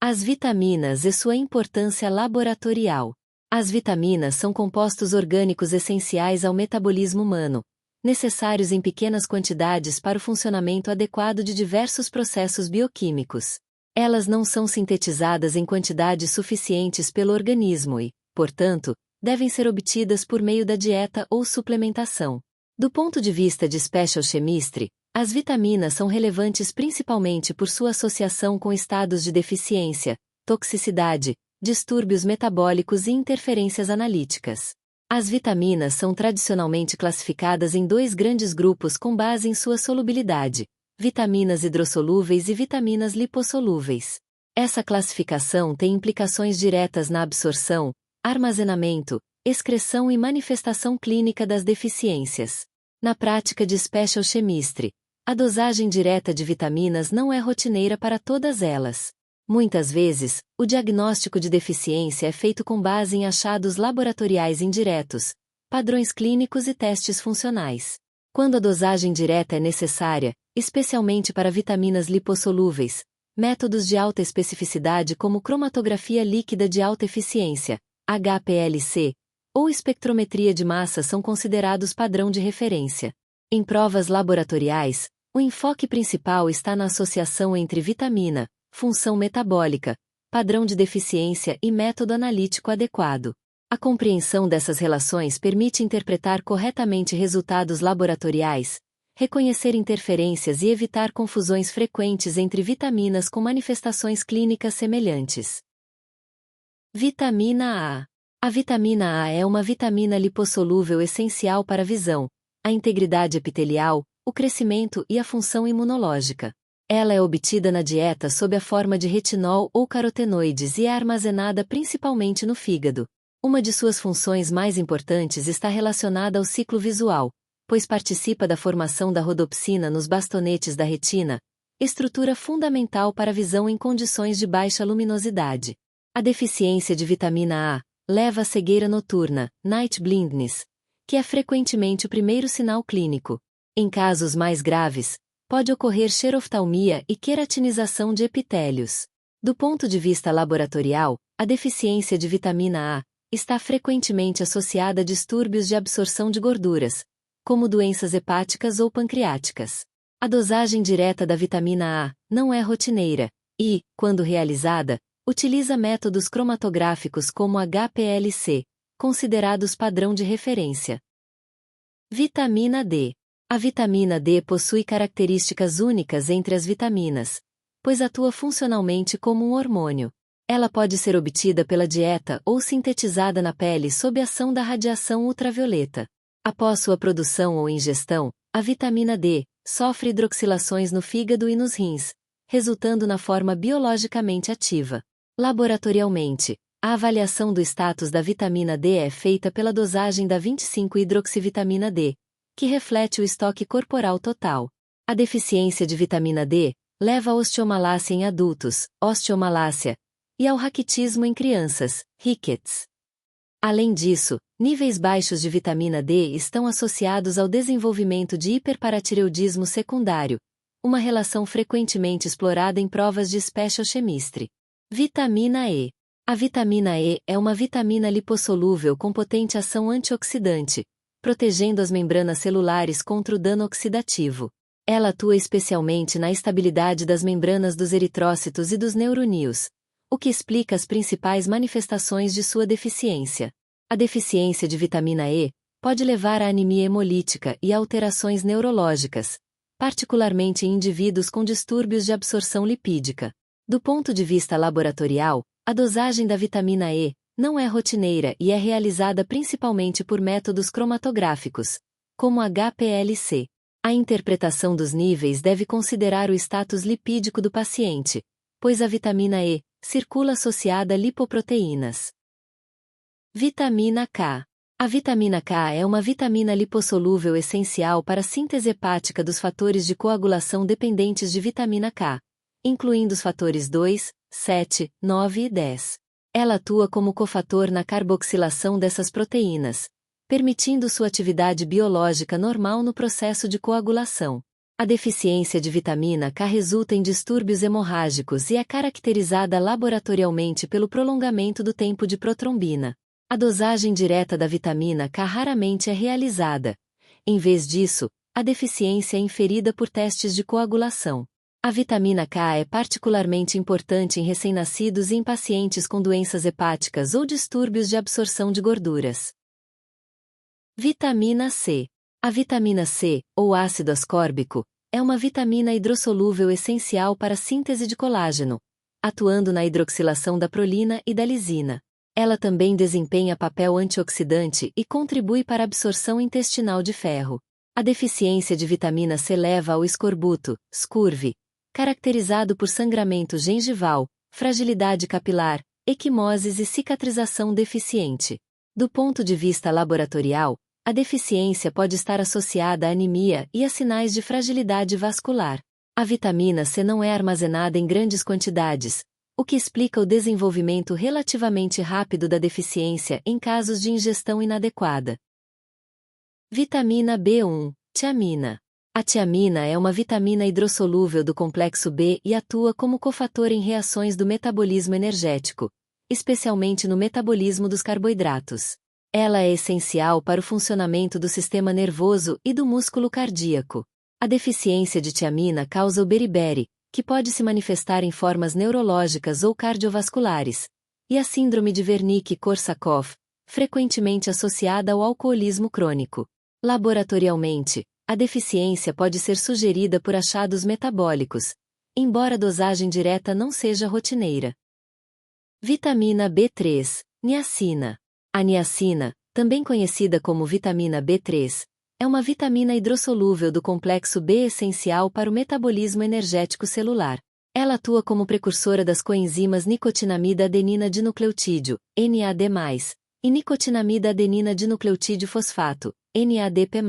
As vitaminas e sua importância laboratorial. As vitaminas são compostos orgânicos essenciais ao metabolismo humano, necessários em pequenas quantidades para o funcionamento adequado de diversos processos bioquímicos. Elas não são sintetizadas em quantidades suficientes pelo organismo e, portanto, devem ser obtidas por meio da dieta ou suplementação. Do ponto de vista de Special Chemistry, as vitaminas são relevantes principalmente por sua associação com estados de deficiência, toxicidade, distúrbios metabólicos e interferências analíticas. As vitaminas são tradicionalmente classificadas em dois grandes grupos com base em sua solubilidade: vitaminas hidrossolúveis e vitaminas lipossolúveis. Essa classificação tem implicações diretas na absorção, armazenamento, excreção e manifestação clínica das deficiências. Na prática de Special Chemistry, a dosagem direta de vitaminas não é rotineira para todas elas. Muitas vezes, o diagnóstico de deficiência é feito com base em achados laboratoriais indiretos, padrões clínicos e testes funcionais. Quando a dosagem direta é necessária, especialmente para vitaminas lipossolúveis, métodos de alta especificidade como cromatografia líquida de alta eficiência, HPLC, ou espectrometria de massa são considerados padrão de referência. Em provas laboratoriais, o enfoque principal está na associação entre vitamina, função metabólica, padrão de deficiência e método analítico adequado. A compreensão dessas relações permite interpretar corretamente resultados laboratoriais, reconhecer interferências e evitar confusões frequentes entre vitaminas com manifestações clínicas semelhantes. Vitamina A. A vitamina A é uma vitamina lipossolúvel essencial para a visão, a integridade epitelial, o crescimento e a função imunológica. Ela é obtida na dieta sob a forma de retinol ou carotenoides e é armazenada principalmente no fígado. Uma de suas funções mais importantes está relacionada ao ciclo visual, pois participa da formação da rodopsina nos bastonetes da retina, estrutura fundamental para a visão em condições de baixa luminosidade. A deficiência de vitamina A leva à cegueira noturna, night blindness, que é frequentemente o primeiro sinal clínico. Em casos mais graves, pode ocorrer xeroftalmia e queratinização de epitélios. Do ponto de vista laboratorial, a deficiência de vitamina A está frequentemente associada a distúrbios de absorção de gorduras, como doenças hepáticas ou pancreáticas. A dosagem direta da vitamina A não é rotineira e, quando realizada, utiliza métodos cromatográficos como HPLC, considerados padrão de referência. Vitamina D. A vitamina D possui características únicas entre as vitaminas, pois atua funcionalmente como um hormônio. Ela pode ser obtida pela dieta ou sintetizada na pele sob a ação da radiação ultravioleta. Após sua produção ou ingestão, a vitamina D sofre hidroxilações no fígado e nos rins, resultando na forma biologicamente ativa. Laboratorialmente, a avaliação do status da vitamina D é feita pela dosagem da 25-hidroxivitamina D, que reflete o estoque corporal total. A deficiência de vitamina D leva à osteomalácia em adultos, osteomalácia, e ao raquitismo em crianças, rickets. Além disso, níveis baixos de vitamina D estão associados ao desenvolvimento de hiperparatireoidismo secundário, uma relação frequentemente explorada em provas de Special Chemistry. Vitamina E. A vitamina E é uma vitamina lipossolúvel com potente ação antioxidante, protegendo as membranas celulares contra o dano oxidativo. Ela atua especialmente na estabilidade das membranas dos eritrócitos e dos neuronídeos, o que explica as principais manifestações de sua deficiência. A deficiência de vitamina E pode levar à anemia hemolítica e a alterações neurológicas, particularmente em indivíduos com distúrbios de absorção lipídica. Do ponto de vista laboratorial, a dosagem da vitamina E não é rotineira e é realizada principalmente por métodos cromatográficos, como HPLC. A interpretação dos níveis deve considerar o status lipídico do paciente, pois a vitamina E circula associada a lipoproteínas. Vitamina K. A vitamina K é uma vitamina lipossolúvel essencial para a síntese hepática dos fatores de coagulação dependentes de vitamina K, incluindo os fatores 2, 7, 9 e 10. Ela atua como cofator na carboxilação dessas proteínas, permitindo sua atividade biológica normal no processo de coagulação. A deficiência de vitamina K resulta em distúrbios hemorrágicos e é caracterizada laboratorialmente pelo prolongamento do tempo de protrombina. A dosagem direta da vitamina K raramente é realizada. Em vez disso, a deficiência é inferida por testes de coagulação. A vitamina K é particularmente importante em recém-nascidos e em pacientes com doenças hepáticas ou distúrbios de absorção de gorduras. Vitamina C. A vitamina C, ou ácido ascórbico, é uma vitamina hidrossolúvel essencial para a síntese de colágeno, atuando na hidroxilação da prolina e da lisina. Ela também desempenha papel antioxidante e contribui para a absorção intestinal de ferro. A deficiência de vitamina C leva ao escorbuto, scurvy, caracterizado por sangramento gengival, fragilidade capilar, equimoses e cicatrização deficiente. Do ponto de vista laboratorial, a deficiência pode estar associada à anemia e a sinais de fragilidade vascular. A vitamina C não é armazenada em grandes quantidades, o que explica o desenvolvimento relativamente rápido da deficiência em casos de ingestão inadequada. Vitamina B1, tiamina. A tiamina é uma vitamina hidrossolúvel do complexo B e atua como cofator em reações do metabolismo energético, especialmente no metabolismo dos carboidratos. Ela é essencial para o funcionamento do sistema nervoso e do músculo cardíaco. A deficiência de tiamina causa o beriberi, que pode se manifestar em formas neurológicas ou cardiovasculares, e a síndrome de Wernicke-Korsakoff, frequentemente associada ao alcoolismo crônico. Laboratorialmente, a deficiência pode ser sugerida por achados metabólicos, embora a dosagem direta não seja rotineira. Vitamina B3, niacina. A niacina, também conhecida como vitamina B3, é uma vitamina hidrossolúvel do complexo B essencial para o metabolismo energético celular. Ela atua como precursora das coenzimas nicotinamida adenina dinucleotídeo, NAD+, e nicotinamida adenina dinucleotídeo fosfato, NADP+,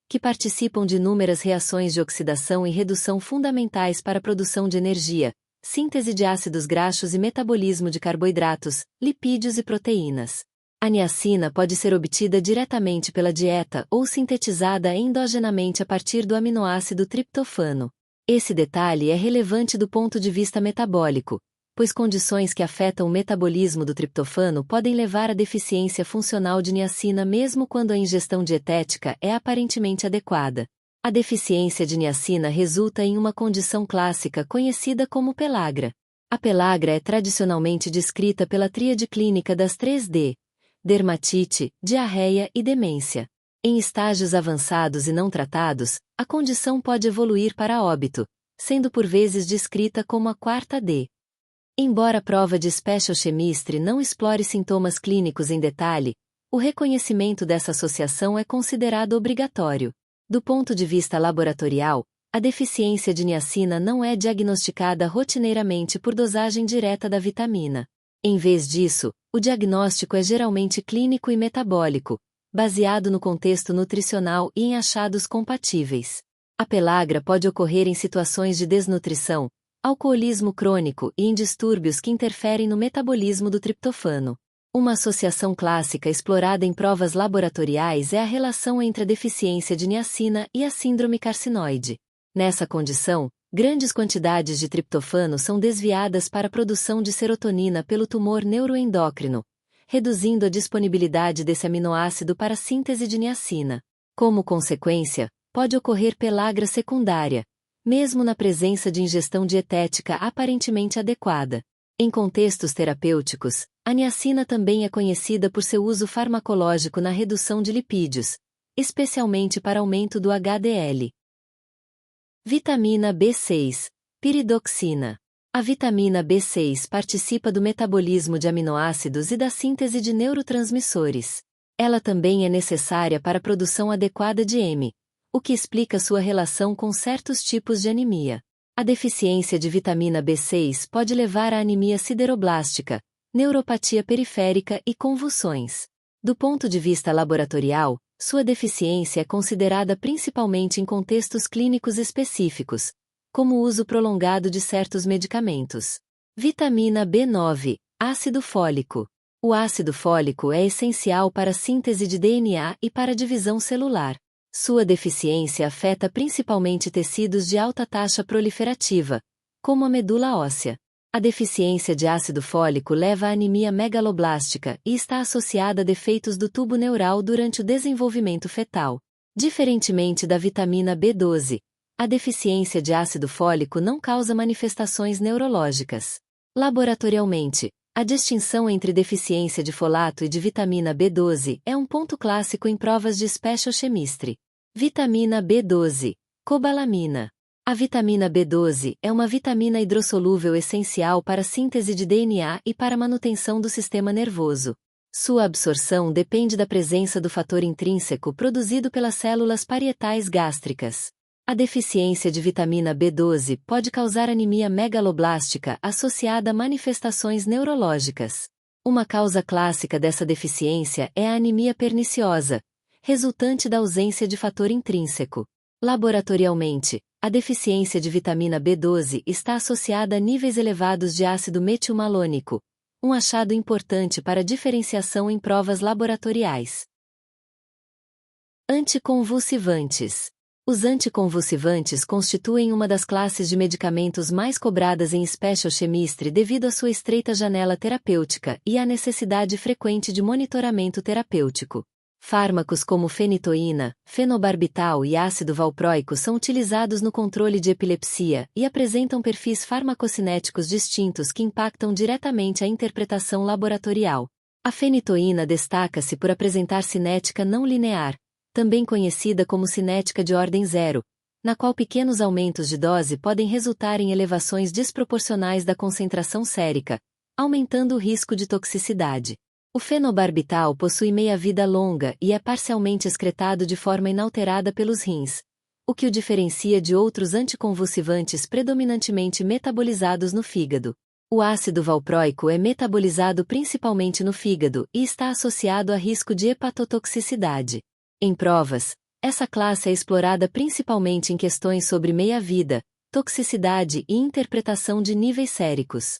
que participam de inúmeras reações de oxidação e redução fundamentais para a produção de energia, síntese de ácidos graxos e metabolismo de carboidratos, lipídios e proteínas. A niacina pode ser obtida diretamente pela dieta ou sintetizada endogenamente a partir do aminoácido triptofano. Esse detalhe é relevante do ponto de vista metabólico, pois condições que afetam o metabolismo do triptofano podem levar à deficiência funcional de niacina mesmo quando a ingestão dietética é aparentemente adequada. A deficiência de niacina resulta em uma condição clássica conhecida como pelagra. A pelagra é tradicionalmente descrita pela tríade clínica das 3D: dermatite, diarreia e demência. Em estágios avançados e não tratados, a condição pode evoluir para óbito, sendo por vezes descrita como a 4D. Embora a prova de Special Chemistry não explore sintomas clínicos em detalhe, o reconhecimento dessa associação é considerado obrigatório. Do ponto de vista laboratorial, a deficiência de niacina não é diagnosticada rotineiramente por dosagem direta da vitamina. Em vez disso, o diagnóstico é geralmente clínico e metabólico, baseado no contexto nutricional e em achados compatíveis. A pelagra pode ocorrer em situações de desnutrição, alcoolismo crônico e em distúrbios que interferem no metabolismo do triptofano. Uma associação clássica explorada em provas laboratoriais é a relação entre a deficiência de niacina e a síndrome carcinoide. Nessa condição, grandes quantidades de triptofano são desviadas para a produção de serotonina pelo tumor neuroendócrino, reduzindo a disponibilidade desse aminoácido para a síntese de niacina. Como consequência, pode ocorrer pelagra secundária, mesmo na presença de ingestão dietética aparentemente adequada. Em contextos terapêuticos, a niacina também é conhecida por seu uso farmacológico na redução de lipídios, especialmente para aumento do HDL. Vitamina B6, piridoxina. A vitamina B6 participa do metabolismo de aminoácidos e da síntese de neurotransmissores. Ela também é necessária para a produção adequada de M, o que explica sua relação com certos tipos de anemia. A deficiência de vitamina B6 pode levar à anemia sideroblástica, neuropatia periférica e convulsões. Do ponto de vista laboratorial, sua deficiência é considerada principalmente em contextos clínicos específicos, como o uso prolongado de certos medicamentos. Vitamina B9, ácido fólico. O ácido fólico é essencial para a síntese de DNA e para a divisão celular. Sua deficiência afeta principalmente tecidos de alta taxa proliferativa, como a medula óssea. A deficiência de ácido fólico leva à anemia megaloblástica e está associada a defeitos do tubo neural durante o desenvolvimento fetal. Diferentemente da vitamina B12, a deficiência de ácido fólico não causa manifestações neurológicas. Laboratorialmente, a distinção entre deficiência de folato e de vitamina B12 é um ponto clássico em provas de Special Chemistry. Vitamina B12, cobalamina. A vitamina B12 é uma vitamina hidrossolúvel essencial para a síntese de DNA e para a manutenção do sistema nervoso. Sua absorção depende da presença do fator intrínseco produzido pelas células parietais gástricas. A deficiência de vitamina B12 pode causar anemia megaloblástica associada a manifestações neurológicas. Uma causa clássica dessa deficiência é a anemia perniciosa, resultante da ausência de fator intrínseco. Laboratorialmente, a deficiência de vitamina B12 está associada a níveis elevados de ácido metilmalônico, um achado importante para diferenciação em provas laboratoriais. Anticonvulsivantes. Os anticonvulsivantes constituem uma das classes de medicamentos mais cobradas em Special Chemistry devido à sua estreita janela terapêutica e à necessidade frequente de monitoramento terapêutico. Fármacos como fenitoína, fenobarbital e ácido valproico são utilizados no controle de epilepsia e apresentam perfis farmacocinéticos distintos que impactam diretamente a interpretação laboratorial. A fenitoína destaca-se por apresentar cinética não linear, também conhecida como cinética de ordem zero, na qual pequenos aumentos de dose podem resultar em elevações desproporcionais da concentração sérica, aumentando o risco de toxicidade. O fenobarbital possui meia-vida longa e é parcialmente excretado de forma inalterada pelos rins, o que o diferencia de outros anticonvulsivantes predominantemente metabolizados no fígado. O ácido valproico é metabolizado principalmente no fígado e está associado a risco de hepatotoxicidade. Em provas, essa classe é explorada principalmente em questões sobre meia-vida, toxicidade e interpretação de níveis séricos.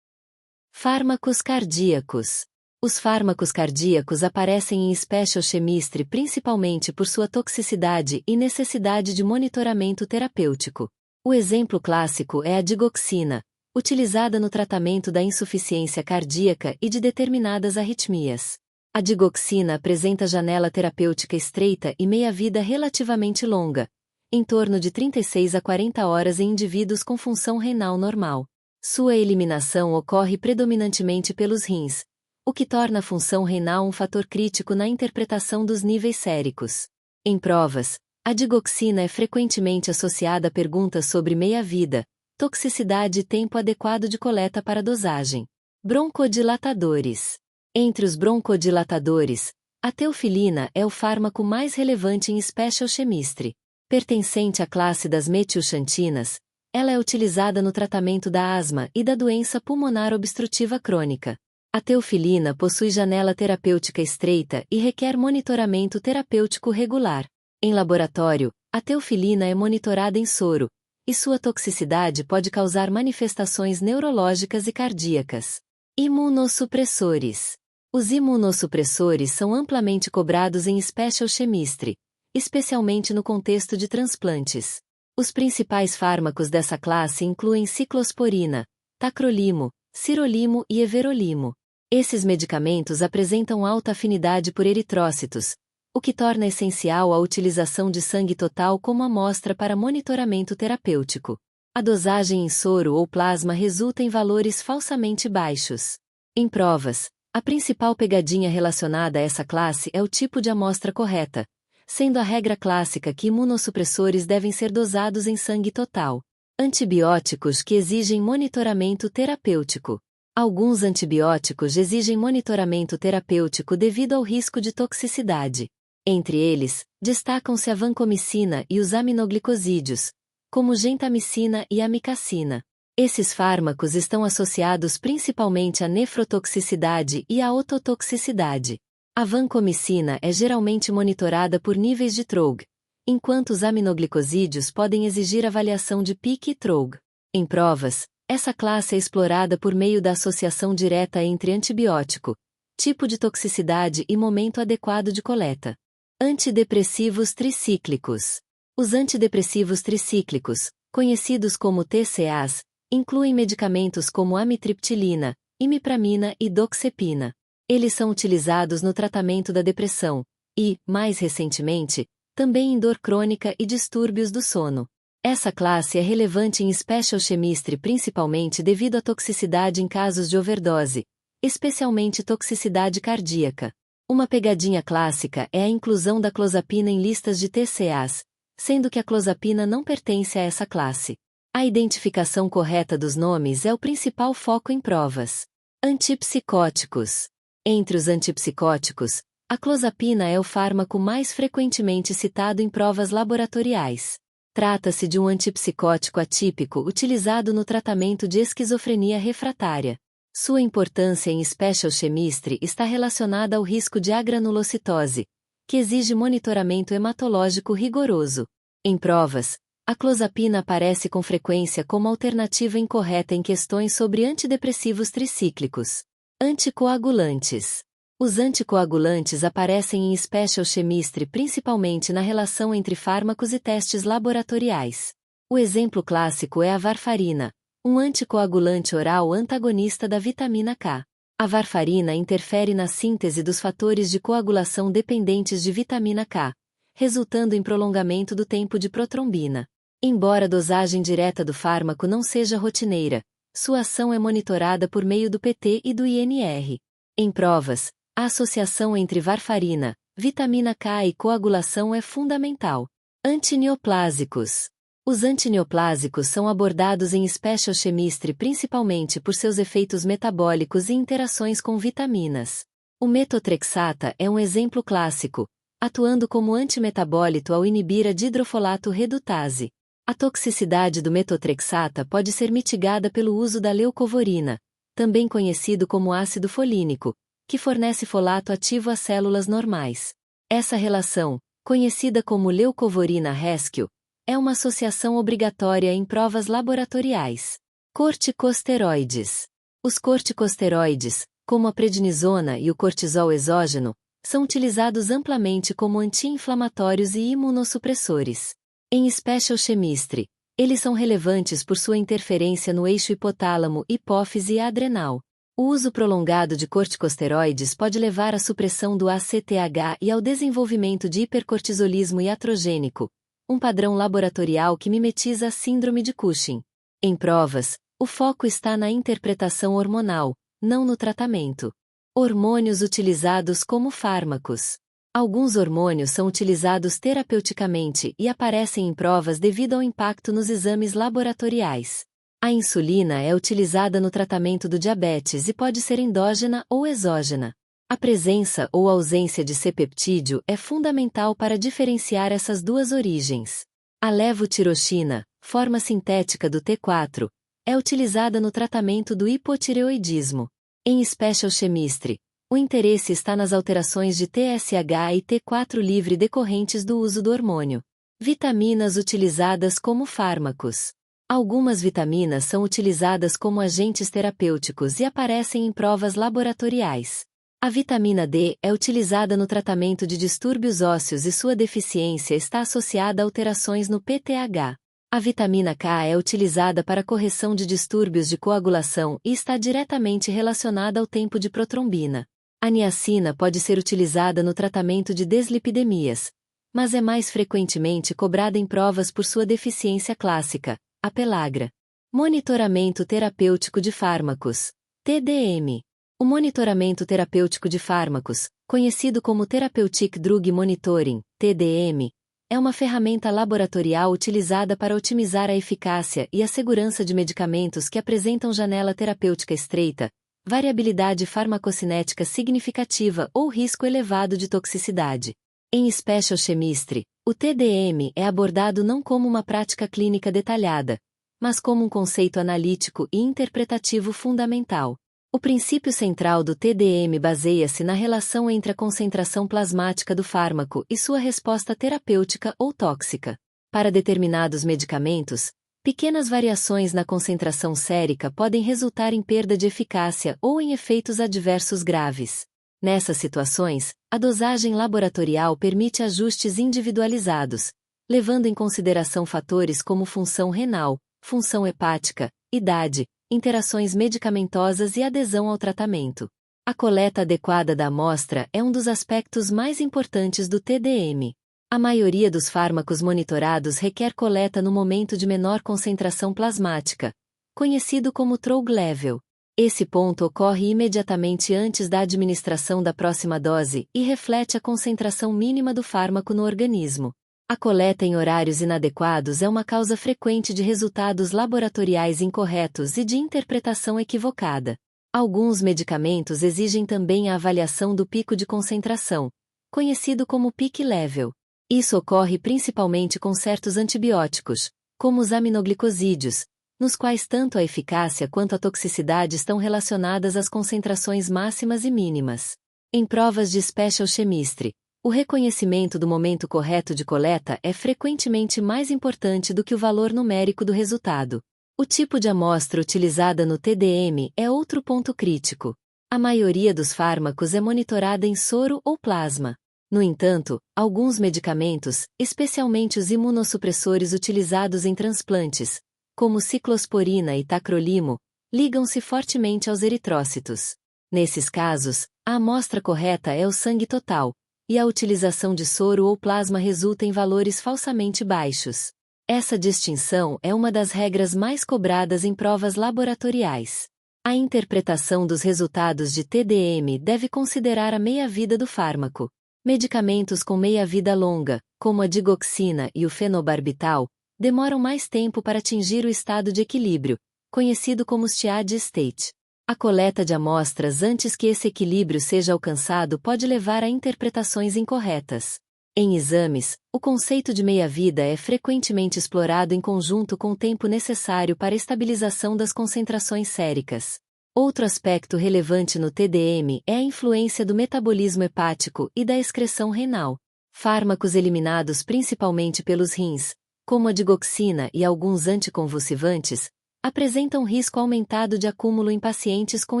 Fármacos cardíacos. Os fármacos cardíacos aparecem em Special Chemistry principalmente por sua toxicidade e necessidade de monitoramento terapêutico. O exemplo clássico é a digoxina, utilizada no tratamento da insuficiência cardíaca e de determinadas arritmias. A digoxina apresenta janela terapêutica estreita e meia-vida relativamente longa, em torno de 36 a 40 horas em indivíduos com função renal normal. Sua eliminação ocorre predominantemente pelos rins, o que torna a função renal um fator crítico na interpretação dos níveis séricos. Em provas, a digoxina é frequentemente associada a perguntas sobre meia-vida, toxicidade e tempo adequado de coleta para dosagem. Broncodilatadores. Entre os broncodilatadores, a teofilina é o fármaco mais relevante em Special Chemistry. Pertencente à classe das metilxantinas, ela é utilizada no tratamento da asma e da doença pulmonar obstrutiva crônica. A teofilina possui janela terapêutica estreita e requer monitoramento terapêutico regular. Em laboratório, a teofilina é monitorada em soro, e sua toxicidade pode causar manifestações neurológicas e cardíacas. Imunossupressores. Os imunossupressores são amplamente cobrados em Special Chemistry, especialmente no contexto de transplantes. Os principais fármacos dessa classe incluem ciclosporina, tacrolimo, sirolimo e everolimo. Esses medicamentos apresentam alta afinidade por eritrócitos, o que torna essencial a utilização de sangue total como amostra para monitoramento terapêutico. A dosagem em soro ou plasma resulta em valores falsamente baixos. Em provas, a principal pegadinha relacionada a essa classe é o tipo de amostra correta, sendo a regra clássica que imunossupressores devem ser dosados em sangue total. Antibióticos que exigem monitoramento terapêutico. Alguns antibióticos exigem monitoramento terapêutico devido ao risco de toxicidade. Entre eles, destacam-se a vancomicina e os aminoglicosídeos, como gentamicina e amicacina. Esses fármacos estão associados principalmente à nefrotoxicidade e à ototoxicidade. A vancomicina é geralmente monitorada por níveis de TROG, enquanto os aminoglicosídeos podem exigir avaliação de PIC e TROG. Em provas, essa classe é explorada por meio da associação direta entre antibiótico, tipo de toxicidade e momento adequado de coleta. Antidepressivos tricíclicos. Os antidepressivos tricíclicos, conhecidos como TCAs, incluem medicamentos como amitriptilina, imipramina e doxepina. Eles são utilizados no tratamento da depressão e, mais recentemente, também em dor crônica e distúrbios do sono. Essa classe é relevante em special chemistry principalmente devido à toxicidade em casos de overdose, especialmente toxicidade cardíaca. Uma pegadinha clássica é a inclusão da clozapina em listas de TCAs, sendo que a clozapina não pertence a essa classe. A identificação correta dos nomes é o principal foco em provas. Antipsicóticos. Entre os antipsicóticos, a clozapina é o fármaco mais frequentemente citado em provas laboratoriais. Trata-se de um antipsicótico atípico utilizado no tratamento de esquizofrenia refratária. Sua importância em special chemistry está relacionada ao risco de agranulocitose, que exige monitoramento hematológico rigoroso. Em provas, a clozapina aparece com frequência como alternativa incorreta em questões sobre antidepressivos tricíclicos. Anticoagulantes. Os anticoagulantes aparecem em special chemistry principalmente na relação entre fármacos e testes laboratoriais. O exemplo clássico é a varfarina, um anticoagulante oral antagonista da vitamina K. A varfarina interfere na síntese dos fatores de coagulação dependentes de vitamina K, resultando em prolongamento do tempo de protrombina. Embora a dosagem direta do fármaco não seja rotineira, sua ação é monitorada por meio do PT e do INR. Em provas, a associação entre varfarina, vitamina K e coagulação é fundamental. Antineoplásicos. Os antineoplásicos são abordados em special chemistry principalmente por seus efeitos metabólicos e interações com vitaminas. O metotrexata é um exemplo clássico, atuando como antimetabólito ao inibir a dihidrofolato redutase. A toxicidade do metotrexata pode ser mitigada pelo uso da leucovorina, também conhecido como ácido folínico, que fornece folato ativo às células normais. Essa relação, conhecida como leucovorina-rescue, é uma associação obrigatória em provas laboratoriais. Corticosteroides. Os corticosteroides, como a prednisona e o cortisol exógeno, são utilizados amplamente como anti-inflamatórios e imunossupressores. Em special chemistry, eles são relevantes por sua interferência no eixo hipotálamo, hipófise e adrenal. O uso prolongado de corticosteroides pode levar à supressão do ACTH e ao desenvolvimento de hipercortisolismo iatrogênico, um padrão laboratorial que mimetiza a síndrome de Cushing. Em provas, o foco está na interpretação hormonal, não no tratamento. Hormônios utilizados como fármacos. Alguns hormônios são utilizados terapeuticamente e aparecem em provas devido ao impacto nos exames laboratoriais. A insulina é utilizada no tratamento do diabetes e pode ser endógena ou exógena. A presença ou ausência de C-peptídeo é fundamental para diferenciar essas duas origens. A levotiroxina, forma sintética do T4, é utilizada no tratamento do hipotireoidismo. Em special chemistry, o interesse está nas alterações de TSH e T4 livre decorrentes do uso do hormônio. Vitaminas utilizadas como fármacos. Algumas vitaminas são utilizadas como agentes terapêuticos e aparecem em provas laboratoriais. A vitamina D é utilizada no tratamento de distúrbios ósseos e sua deficiência está associada a alterações no PTH. A vitamina K é utilizada para correção de distúrbios de coagulação e está diretamente relacionada ao tempo de protrombina. A niacina pode ser utilizada no tratamento de deslipidemias, mas é mais frequentemente cobrada em provas por sua deficiência clássica, a pelagra. Monitoramento terapêutico de fármacos, TDM. O monitoramento terapêutico de fármacos, conhecido como Therapeutic Drug Monitoring, TDM, é uma ferramenta laboratorial utilizada para otimizar a eficácia e a segurança de medicamentos que apresentam janela terapêutica estreita, variabilidade farmacocinética significativa ou risco elevado de toxicidade. Em special chemistry, o TDM é abordado não como uma prática clínica detalhada, mas como um conceito analítico e interpretativo fundamental. O princípio central do TDM baseia-se na relação entre a concentração plasmática do fármaco e sua resposta terapêutica ou tóxica. Para determinados medicamentos, pequenas variações na concentração sérica podem resultar em perda de eficácia ou em efeitos adversos graves. Nessas situações, a dosagem laboratorial permite ajustes individualizados, levando em consideração fatores como função renal, função hepática, idade, interações medicamentosas e adesão ao tratamento. A coleta adequada da amostra é um dos aspectos mais importantes do TDM. A maioria dos fármacos monitorados requer coleta no momento de menor concentração plasmática, conhecido como trough level. Esse ponto ocorre imediatamente antes da administração da próxima dose e reflete a concentração mínima do fármaco no organismo. A coleta em horários inadequados é uma causa frequente de resultados laboratoriais incorretos e de interpretação equivocada. Alguns medicamentos exigem também a avaliação do pico de concentração, conhecido como peak level. Isso ocorre principalmente com certos antibióticos, como os aminoglicosídeos, nos quais tanto a eficácia quanto a toxicidade estão relacionadas às concentrações máximas e mínimas. Em provas de Special Chemistry, o reconhecimento do momento correto de coleta é frequentemente mais importante do que o valor numérico do resultado. O tipo de amostra utilizada no TDM é outro ponto crítico. A maioria dos fármacos é monitorada em soro ou plasma. No entanto, alguns medicamentos, especialmente os imunossupressores utilizados em transplantes, como ciclosporina e tacrolimo, ligam-se fortemente aos eritrócitos. Nesses casos, a amostra correta é o sangue total, e a utilização de soro ou plasma resulta em valores falsamente baixos. Essa distinção é uma das regras mais cobradas em provas laboratoriais. A interpretação dos resultados de TDM deve considerar a meia-vida do fármaco. Medicamentos com meia-vida longa, como a digoxina e o fenobarbital, demoram mais tempo para atingir o estado de equilíbrio, conhecido como steady state. A coleta de amostras antes que esse equilíbrio seja alcançado pode levar a interpretações incorretas. Em exames, o conceito de meia-vida é frequentemente explorado em conjunto com o tempo necessário para a estabilização das concentrações séricas. Outro aspecto relevante no TDM é a influência do metabolismo hepático e da excreção renal. Fármacos eliminados principalmente pelos rins, como a digoxina e alguns anticonvulsivantes, apresentam risco aumentado de acúmulo em pacientes com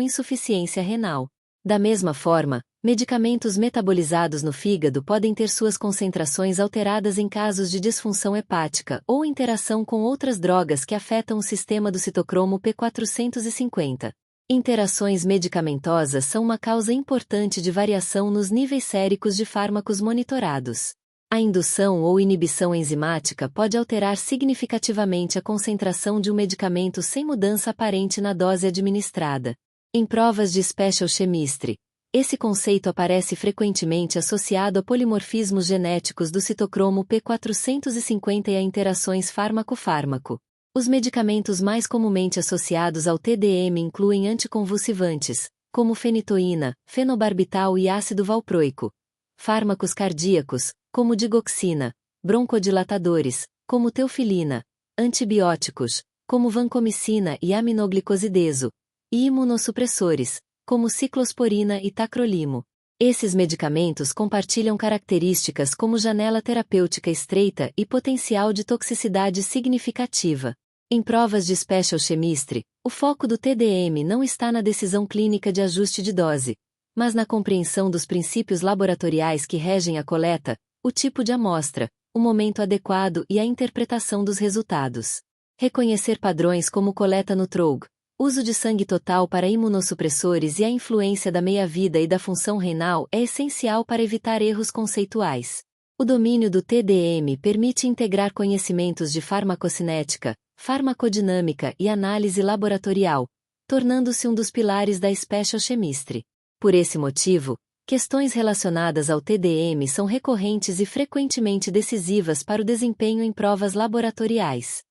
insuficiência renal. Da mesma forma, medicamentos metabolizados no fígado podem ter suas concentrações alteradas em casos de disfunção hepática ou interação com outras drogas que afetam o sistema do citocromo P450. Interações medicamentosas são uma causa importante de variação nos níveis séricos de fármacos monitorados. A indução ou inibição enzimática pode alterar significativamente a concentração de um medicamento sem mudança aparente na dose administrada. Em provas de Special Chemistry, esse conceito aparece frequentemente associado a polimorfismos genéticos do citocromo P450 e a interações fármaco-fármaco. Os medicamentos mais comumente associados ao TDM incluem anticonvulsivantes, como fenitoína, fenobarbital e ácido valproico, fármacos cardíacos, como digoxina, broncodilatadores, como teofilina, antibióticos, como vancomicina e aminoglicosideso, e imunossupressores, como ciclosporina e tacrolimo. Esses medicamentos compartilham características como janela terapêutica estreita e potencial de toxicidade significativa. Em provas de Special Chemistry, o foco do TDM não está na decisão clínica de ajuste de dose, mas na compreensão dos princípios laboratoriais que regem a coleta, o tipo de amostra, o momento adequado e a interpretação dos resultados. Reconhecer padrões como coleta no trough, uso de sangue total para imunossupressores e a influência da meia-vida e da função renal é essencial para evitar erros conceituais. O domínio do TDM permite integrar conhecimentos de farmacocinética, farmacodinâmica e análise laboratorial, tornando-se um dos pilares da Special Chemistry. Por esse motivo, questões relacionadas ao TDM são recorrentes e frequentemente decisivas para o desempenho em provas laboratoriais.